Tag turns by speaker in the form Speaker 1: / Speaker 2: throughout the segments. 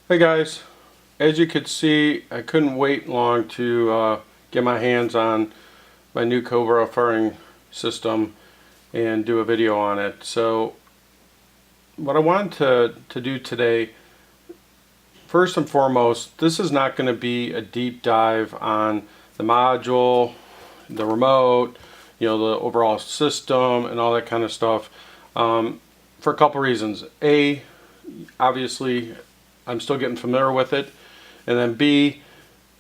Speaker 1: Hey guys, as you could see, I couldn't wait long to get my hands on my new Cobra Firing System and do a video on it. So what I wanted to do today, first and foremost, this is not going to be a deep dive on the module, the remote, the overall system and all that kind of stuff, for a couple reasons. A, obviously I'm still getting familiar with it, and then B,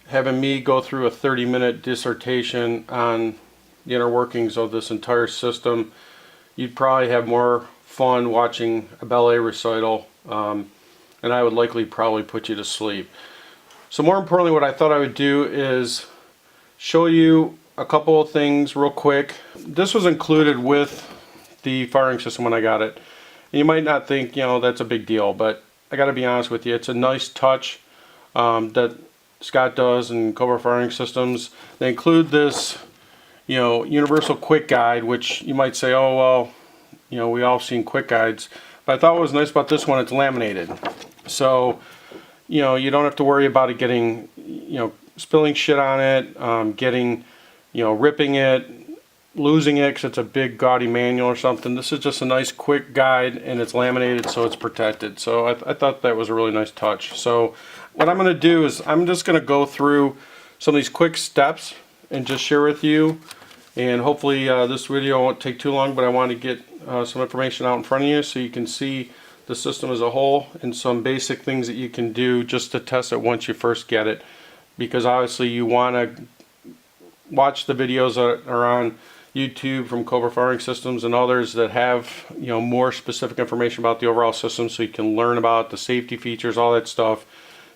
Speaker 1: having me go through a 30-minute dissertation on the inner workings of this entire system, you'd probably have more fun watching a ballet recital, and I would likely probably put you to sleep. So more importantly, what I thought I would do is show you a couple of things real quick. This was included with the firing system when I got it. And you might not think, that's a big deal, but I got to be honest with you, it's a nice touch that Scott does in Cobra Firing Systems. They include this, universal quick guide, which you might say, oh well, we all seen quick guides. But I thought what was nice about this one, it's laminated, so you don't have to worry about it getting, spilling shit on it, getting, ripping it, losing it because it's a big gaudy manual or something. This is just a nice quick guide, and it's laminated so it's protected. So I thought that was a really nice touch. So what I'm going to do is I'm just going to go through some of these quick steps and just share with you, and hopefully this video won't take too long, but I want to get some information out in front of you so you can see the system as a whole and some basic things that you can do just to test it once you first get it, because obviously you want to watch the videos that are on YouTube from Cobra Firing Systems and others that have more specific information about the overall system, so you can learn about the safety features, all that stuff,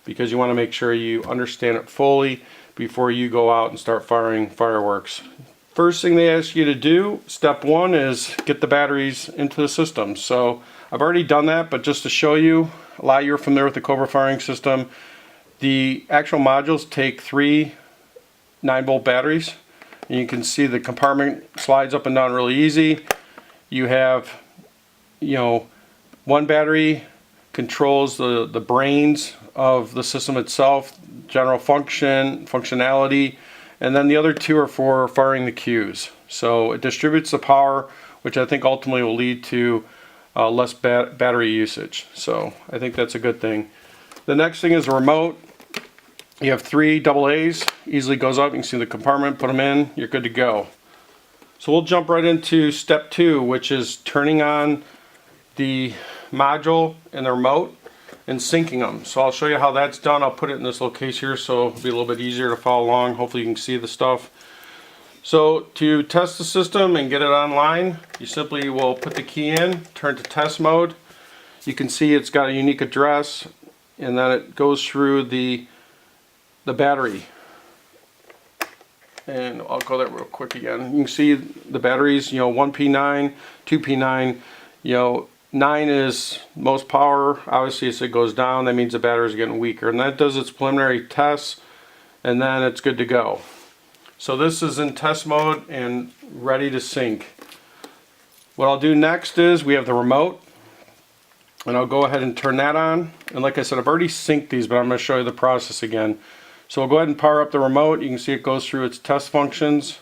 Speaker 1: because you want to make sure you understand it fully before you go out and start firing fireworks. First thing they ask you to do, step one, is get the batteries into the system. So I've already done that, but just to show you, a lot of you are familiar with the Cobra Firing System. The actual modules take 3 9-volt batteries. And you can see the compartment slides up and down really easy. You have, one battery controls the brains of the system itself, general functionality, and then the other 2 are for firing the cues. So it distributes the power, which I think ultimately will lead to less battery usage. So I think that's a good thing. The next thing is the remote. You have 3 AA's, easily goes up, you can see the compartment, put them in, you're good to go. So we'll jump right into step 2, which is turning on the module and the remote and syncing them. So I'll show you how that's done. I'll put it in this little case here so it'll be a little bit easier to follow along. Hopefully you can see the stuff. So to test the system and get it online, you simply will put the key in, turn to test mode. You can see it's got a unique address, and then it goes through the battery, and I'll go there real quick again. You can see the batteries, 1P9, 2P9, 9 is most power. Obviously as it goes down, that means the battery is getting weaker, and that does its preliminary tests, and then it's good to go. So this is in test mode and ready to sync. What I'll do next is we have the remote, and I'll go ahead and turn that on. And like I said, I've already synced these, but I'm going to show you the process again. So we'll go ahead and power up the remote. You can see it goes through its test functions,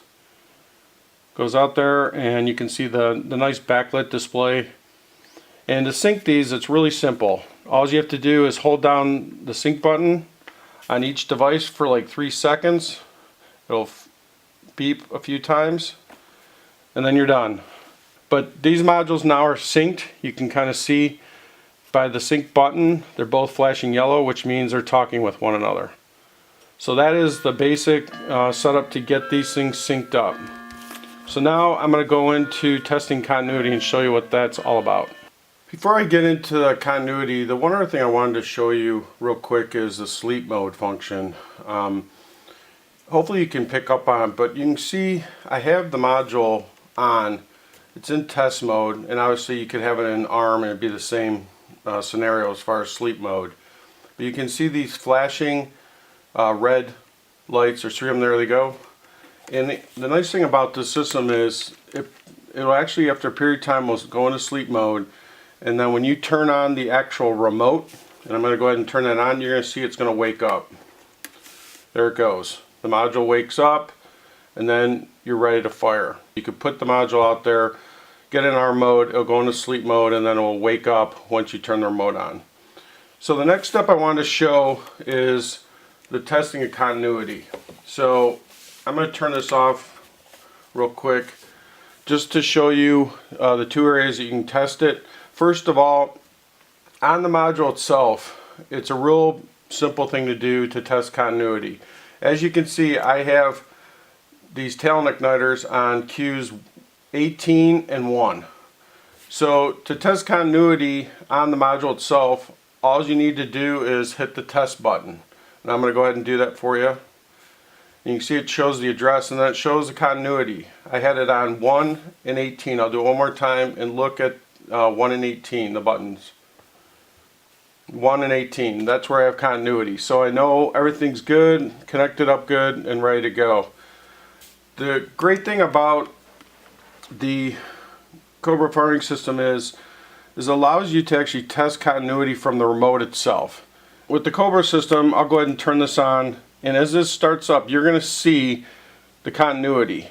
Speaker 1: goes out there, and you can see the nice backlit display. And to sync these, it's really simple. All you have to do is hold down the sync button on each device for like 3 seconds. It'll beep a few times, and then you're done. But these modules now are synced. You can kind of see by the sync button, they're both flashing yellow, which means they're talking with one another. So that is the basic setup to get these things synced up. So now I'm going to go into testing continuity and show you what that's all about. Before I get into the continuity, the one other thing I wanted to show you real quick is the sleep mode function. Hopefully you can pick up on it, but you can see I have the module on. It's in test mode, and obviously you could have it in ARM and it'd be the same scenario as far as sleep mode. But you can see these flashing red lights. There's 3 of them. There they go. And the nice thing about this system is it'll actually, after a period of time, will go into sleep mode, and then when you turn on the actual remote, and I'm going to go ahead and turn that on. You're going to see it's going to wake up. There it goes. The module wakes up, and then you're ready to fire. You could put the module out there, get in arm mode, it'll go into sleep mode, and then it will wake up once you turn the remote on. So the next step I want to show is the testing of continuity. So I'm going to turn this off real quick just to show you the two areas that you can test it. First of all, on the module itself, it's a real simple thing to do to test continuity. As you can see, I have these talent igniters on Qs 18 and 1. So to test continuity on the module itself, all you need to do is hit the test button. And I'm going to go ahead and do that for you. You can see it shows the address, and then it shows the continuity. I had it on 1 and 18. I'll do it one more time and look at 1 and 18, the buttons. 1 and 18, that's where I have continuity. So I know everything's good, connected up good, and ready to go. The great thing about the Cobra Firing System is it allows you to actually test continuity from the remote itself. With the Cobra system, I'll go ahead and turn this on, and as this starts up, you're going to see the continuity.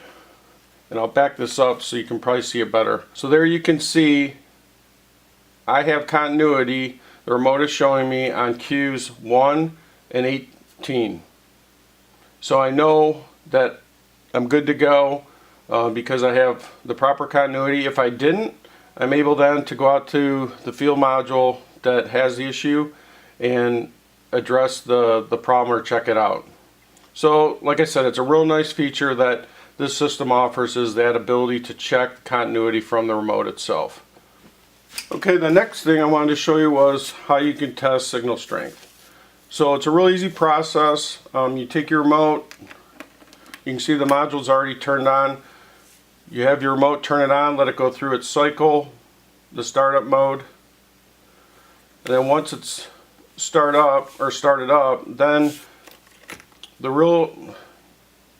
Speaker 1: And I'll back this up so you can probably see it better. So there you can see I have continuity. The remote is showing me on Qs 1 and 18. So I know that I'm good to go because I have the proper continuity. If I didn't, I'm able then to go out to the field module that has the issue and address the problem or check it out. So like I said, it's a real nice feature that this system offers, is that ability to check continuity from the remote itself. Okay, the next thing I wanted to show you was how you can test signal strength. So it's a real easy process. You take your remote, you can see the module's already turned on. You have your remote, turn it on, let it go through its cycle, the startup mode. And then once it's started up, then the real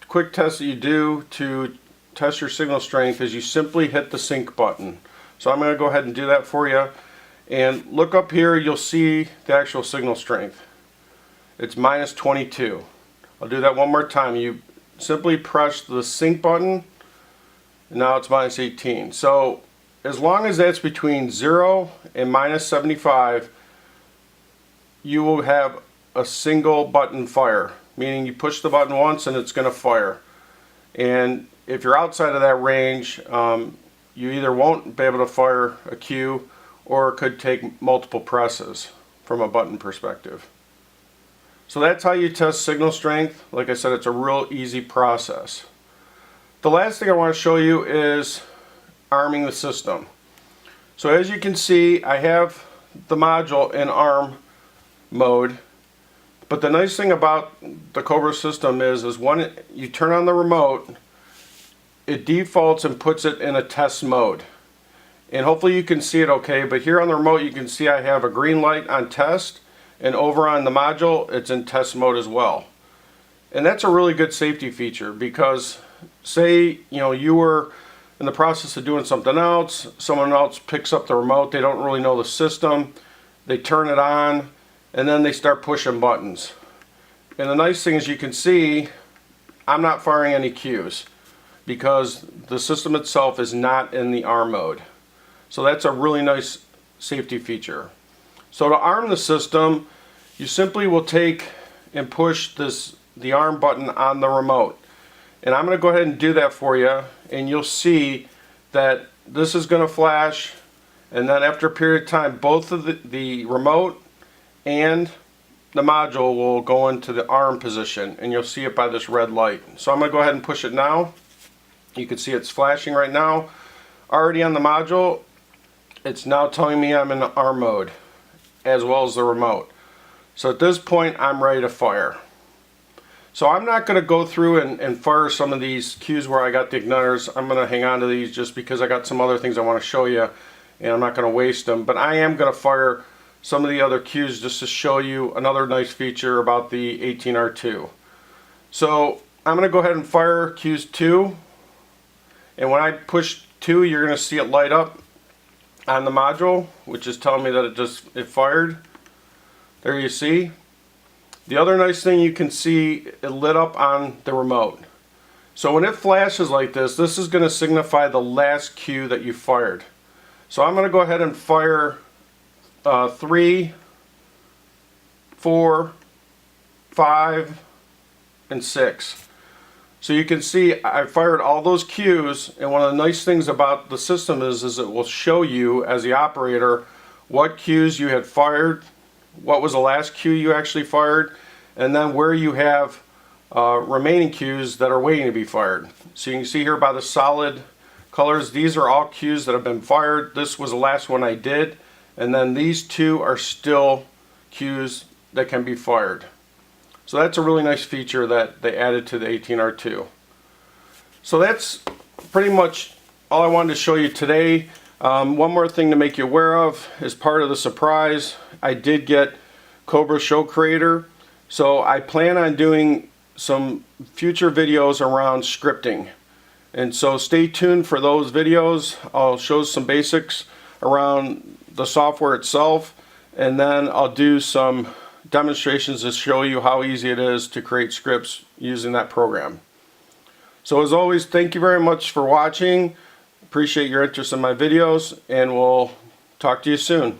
Speaker 1: quick test that you do to test your signal strength is you simply hit the sync button. So I'm going to go ahead and do that for you. And look up here, you'll see the actual signal strength. It's minus 22. I'll do that one more time. You simply press the sync button, and now it's minus 18. So as long as that's between 0 and minus 75, you will have a single button fire, meaning you push the button once and it's going to fire. And if you're outside of that range, you either won't be able to fire a cue, or it could take multiple presses from a button perspective. So that's how you test signal strength. Like I said, it's a real easy process. The last thing I want to show you is arming the system. So as you can see, I have the module in arm mode, but the nice thing about the Cobra system is when you turn on the remote, it defaults and puts it in a test mode. And hopefully you can see it okay, but here on the remote you can see I have a green light on test, and over on the module it's in test mode as well. And that's a really good safety feature, because say you were in the process of doing something else, someone else picks up the remote, they don't really know the system, they turn it on, and then they start pushing buttons. And the nice thing is you can see I'm not firing any cues, because the system itself is not in the arm mode. So that's a really nice safety feature. So to arm the system, you simply will take and push the arm button on the remote. And I'm going to go ahead and do that for you, and you'll see that this is going to flash, and then after a period of time both of the remote and the module will go into the arm position, and you'll see it by this red light. So I'm going to go ahead and push it now. You can see it's flashing right now. Already on the module, it's now telling me I'm in arm mode, as well as the remote. So at this point I'm ready to fire. So I'm not going to go through and fire some of these cues where I got the igniters. I'm going to hang on to these just because I got some other things I want to show you, and I'm not going to waste them. But I am going to fire some of the other cues just to show you another nice feature about the 18R2. So I'm going to go ahead and fire cues 2. And when I push 2, you're going to see it light up on the module, which is telling me that it fired. There you see. The other nice thing you can see, it lit up on the remote. So when it flashes like this, this is going to signify the last cue that you fired. So I'm going to go ahead and fire 3, 4, 5, and 6. So you can see I fired all those cues, and one of the nice things about the system is it will show you as the operator what cues you had fired, what was the last cue you actually fired, and then where you have remaining cues that are waiting to be fired. So you can see here by the solid colors, these are all cues that have been fired. This was the last one I did, and then these two are still cues that can be fired. So that's a really nice feature that they added to the 18R2. So that's pretty much all I wanted to show you today. One more thing to make you aware of, as part of the surprise, I did get Cobra Show Creator. So I plan on doing some future videos around scripting. And so stay tuned for those videos. I'll show some basics around the software itself, and then I'll do some demonstrations to show you how easy it is to create scripts using that program. So as always, thank you very much for watching. Appreciate your interest in my videos, and we'll talk to you soon.